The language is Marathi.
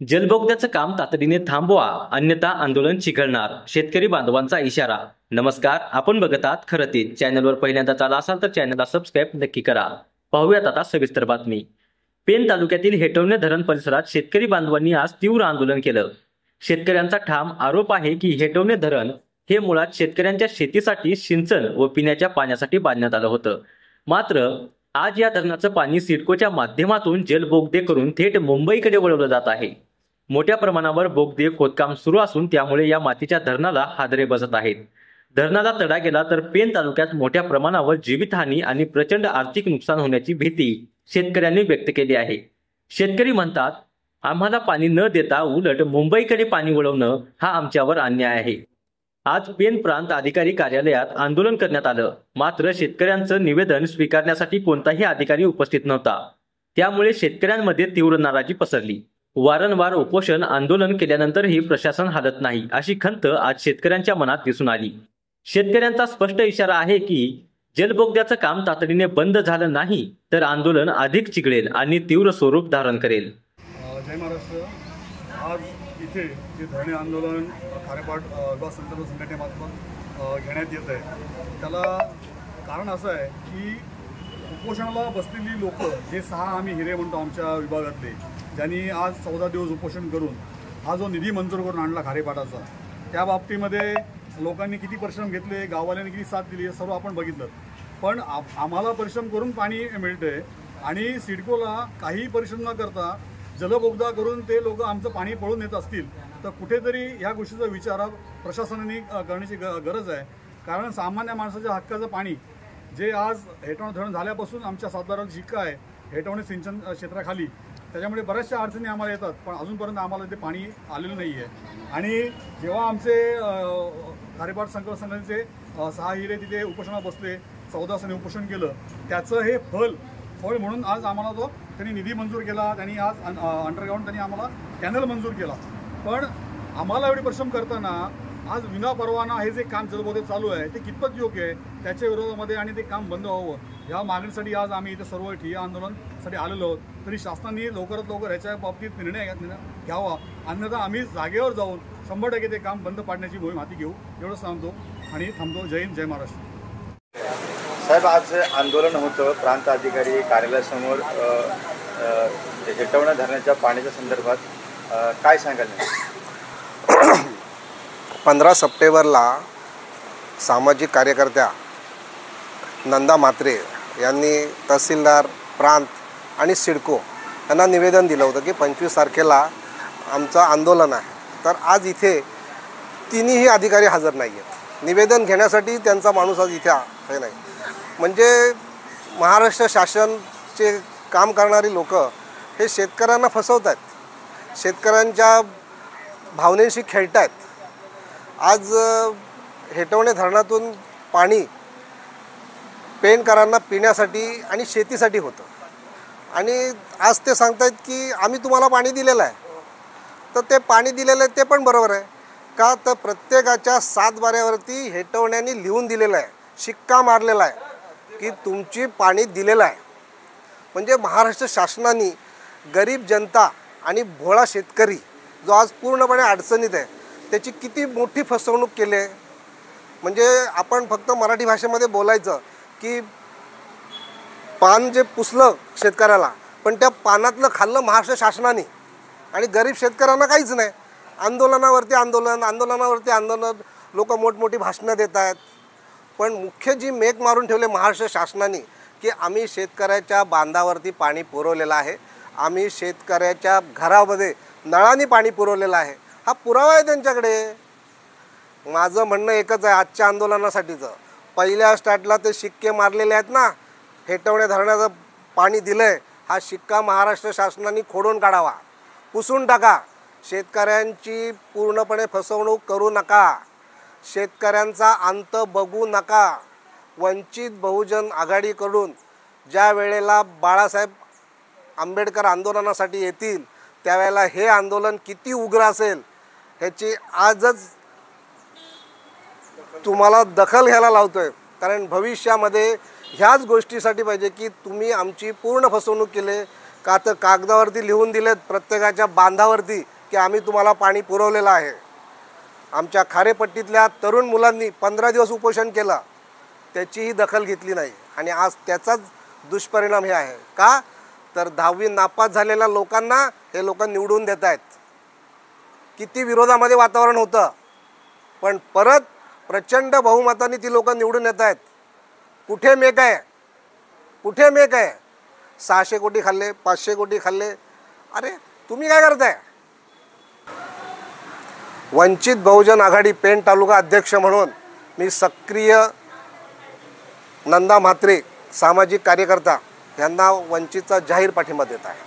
जलबोगद्याचं काम तातडीने थांबवा, अन्यथा आंदोलन चिघळणार. शेतकरी बांधवांचा इशारा. नमस्कार, आपण बघत आहात खरं ते. चॅनलवर पहिल्यांदा आला असाल तर चॅनलला सबस्क्राईब नक्की करा. पाहूयात आता सविस्तर बातमी. पेन तालुक्यातील हेटवणे धरण परिसरात शेतकरी बांधवांनी आज तीव्र आंदोलन केलं. शेतकऱ्यांचा ठाम आरोप आहे की हेटवणे धरण हे मुळात शेतकऱ्यांच्या शेतीसाठी सिंचन व पिण्याच्या पाण्यासाठी बांधण्यात आलं होतं. मात्र आज या धरणाचं पाणी सिडकोच्या माध्यमातून जलबोगदे करून थेट मुंबईकडे वळवलं जात आहे. मोठ्या प्रमाणावर बोगदे खोदकाम सुरू असून त्यामुळे या मातीच्या धरणाला हादरे बसत आहेत. धरणाला तडा गेला तर पेन तालुक्यात मोठ्या प्रमाणावर जीवितहानी आणि प्रचंड आर्थिक नुकसान होण्याची भीती शेतकऱ्यांनी व्यक्त केली आहे. शेतकरी म्हणतात, आम्हाला पाणी न देता उलट मुंबईकडे पाणी वळवणं हा आमच्यावर अन्याय आहे. आज पेन प्रांत अधिकारी कार्यालयात आंदोलन करण्यात आलं. मात्र शेतकऱ्यांचं निवेदन स्वीकारण्यासाठी कोणताही अधिकारी उपस्थित नव्हता. त्यामुळे शेतकऱ्यांमध्ये तीव्र नाराजी पसरली. वारंवार उपोषण आंदोलन केल्यानंतरही प्रशासन हालत नाही अशी खंत आज शेतकऱ्यांच्या मनात दिसून आली. शेतकऱ्यांचा स्पष्ट इशारा आहे की जलबोगद्याचं काम तातडीने बंद झालं नाही तर आंदोलन अधिक चिघळेल आणि तीव्र स्वरूप धारण करेल. जय महाराष्ट्र. आज इथे जे धरणे आंदोलन खारेपाट युवा संदर्भ संघटनेमार्फत घेण्यात येत आहे, त्याला कारण असं आहे की उपोषणाला बसलेली लोक जे 6 आम्ही हिरे म्हणतो आमच्या विभागातले, ज्यांनी आज 14 दिवस उपोषण करून हा जो निधी मंजूर करून आणला खारेपाटाचा, त्या बाबतीमध्ये लोकांनी किती परिश्रम घेतले, गाववाल्यांनी किती साथ दिली हे सर्व आपण बघितलं. पण आम्हाला परिश्रम करून पाणी मिळते आणि सिडकोला काही परिश्रम न करता जलबोगदा करून ते लोक आमचं पाणी पळून येत असतील तर कुठेतरी ह्या गोष्टीचा विचार प्रशासनाने करण्याची गरज आहे. कारण सामान्य माणसाच्या हक्काचं पाणी जे आज हेटवणे धरण झाल्यापासून आमच्या सातबाराला शिक्का आहे हेटवणे सिंचन क्षेत्राखाली, त्याच्यामुळे बऱ्याचशा अडचणी आम्हाला येतात, पण अजूनपर्यंत आम्हाला ते पाणी आलेलं नाही आहे. आणि जेव्हा आमचे खारेपाट संकल्प संघटनेचे 6 हिरे तिथे उपोषणाला बसले, 14 तासांनी उपोषण केलं, त्याचं हे फळ म्हणून आज आम्हाला तो त्यांनी निधी मंजूर केला. त्यांनी आज अंडरग्राऊंड त्यांनी आम्हाला कॅनल मंजूर केला. पण आम्हाला एवढे परिश्रम करताना आज विना परवाना हे जे काम जलबोगदे चालू आहे ते कितपत योग्य आहे, त्याच्या विरोधामध्ये आणि ते काम बंद व्हावं या मागणीसाठी आज आम्ही इथे सर्व ठिय्या आंदोलनासाठी आलेलो आहोत. तरी शासनाने लवकरात लवकर याच्या बाबतीत निर्णय घ्यावा, अन्यथा आम्ही जागेवर जाऊन 100% ते काम बंद पाडण्याची मोहीम हाती घेऊ, एवढं सांगतो आणि थांबतो. जय हिंद, जय महाराष्ट्र. साहेब, आज आंदोलन होतं प्रांत अधिकारी कार्यालयासमोर हेटवणे धरणाच्या पाण्याच्या संदर्भात, काय सांगाल? 15 सप्टेंबरला सामाजिक कार्यकर्त्या नंदा म्हात्रे यांनी तहसीलदार, प्रांत आणि सिडको यांना निवेदन दिलं होतं की 25 तारखेला आमचं आंदोलन आहे. तर आज इथे तिन्ही अधिकारी हजर नाही आहेत. निवेदन घेण्यासाठी त्यांचा माणूस आज इथे आहे नाही. म्हणजे महाराष्ट्र शासनचे काम करणारी लोक हे शेतकऱ्यांना फसवत आहेत, शेतकऱ्यांच्या भावनेशी खेळत आहेत. आज हेटवणे धरणातून पाणी पेणकरांना पिण्यासाठी आणि शेतीसाठी होतं आणि आज ते सांगत आहेत की आम्ही तुम्हाला पाणी दिलेलं आहे. तर ते पाणी दिलेलं आहे ते पण बरोबर आहे का? तर प्रत्येकाच्या 7 बाऱ्यावरती हेटवण्याने लिहून दिलेलं आहे, शिक्का मारलेला आहे की तुमची पाणी दिलेलं आहे. म्हणजे महाराष्ट्र शासनाने गरीब जनता आणि भोळा शेतकरी जो आज पूर्णपणे अडचणीत आहे त्याची किती मोठी फसवणूक केली आहे. म्हणजे आपण फक्त मराठी भाषेमध्ये बोलायचं की पान जे पुसलं शेतकऱ्याला, पण त्या पानातलं खाल्लं महाराष्ट्र शासनाने आणि गरीब शेतकऱ्यांना काहीच नाही. आंदोलनावरती आंदोलन, लोक मोठमोठी भाषणं देत आहेत. पण मुख्य जी मेक मारून ठेवले महाराष्ट्र शासनाने की आम्ही शेतकऱ्याच्या बांधावरती पाणी पुरवलेलं आहे, आम्ही शेतकऱ्याच्या घरामध्ये नळाने पाणी पुरवलेलं आहे, हा पुरावा आहे त्यांच्याकडे. माझं म्हणणं एकच आहे आजच्या आंदोलनासाठीचं. पहिल्या स्टार्टला ते शिक्के मारलेले आहेत ना, हेटवणे धरणाचं पाणी दिलं आहे, हा शिक्का महाराष्ट्र शासनाने खोडून काढावा, पुसून टाका. शेतकऱ्यांची पूर्णपणे फसवणूक करू नका, शेतकऱ्यांचा अंत बघू नका. वंचित बहुजन आघाडीकडून ज्या वेळेला बाळासाहेब आंबेडकर आंदोलनासाठी येतील त्यावेळेला हे आंदोलन किती उग्र असेल ह्याची आजच तुम्हाला दखल घ्यायला लावतोय. कारण भविष्यामध्ये ह्याच गोष्टीसाठी पाहिजे की तुम्ही आमची पूर्ण फसवणूक केली, का तर कागदावरती लिहून दिलेत प्रत्येकाच्या बांधावरती की आम्ही तुम्हाला पाणी पुरवलेलं आहे. आमच्या खारेपट्टीतल्या तरुण मुलांनी 15 दिवस उपोषण केलं, त्याचीही दखल घेतली नाही आणि आज त्याचाच दुष्परिणाम हे आहे. का तर 10वी नापास झालेल्या लोकांना हे लोक निवडून देत आहेत. किती विरोधामध्ये वातावरण होतं, पण परत प्रचंड बहुमताने ती लोक निवडून येत आहेत. कुठे मेक आहे, कुठे मेक आहे? 600 कोटी खाल्ले, 500 कोटी खाल्ले. अरे तुम्ही काय करताय? वंचित बहुजन आघाडी पेण तालुका अध्यक्ष म्हणून मी सक्रिय नंदा म्हात्रे सामाजिक कार्यकर्ता यांना वंचितचा जाहीर पाठिंबा देत आहे.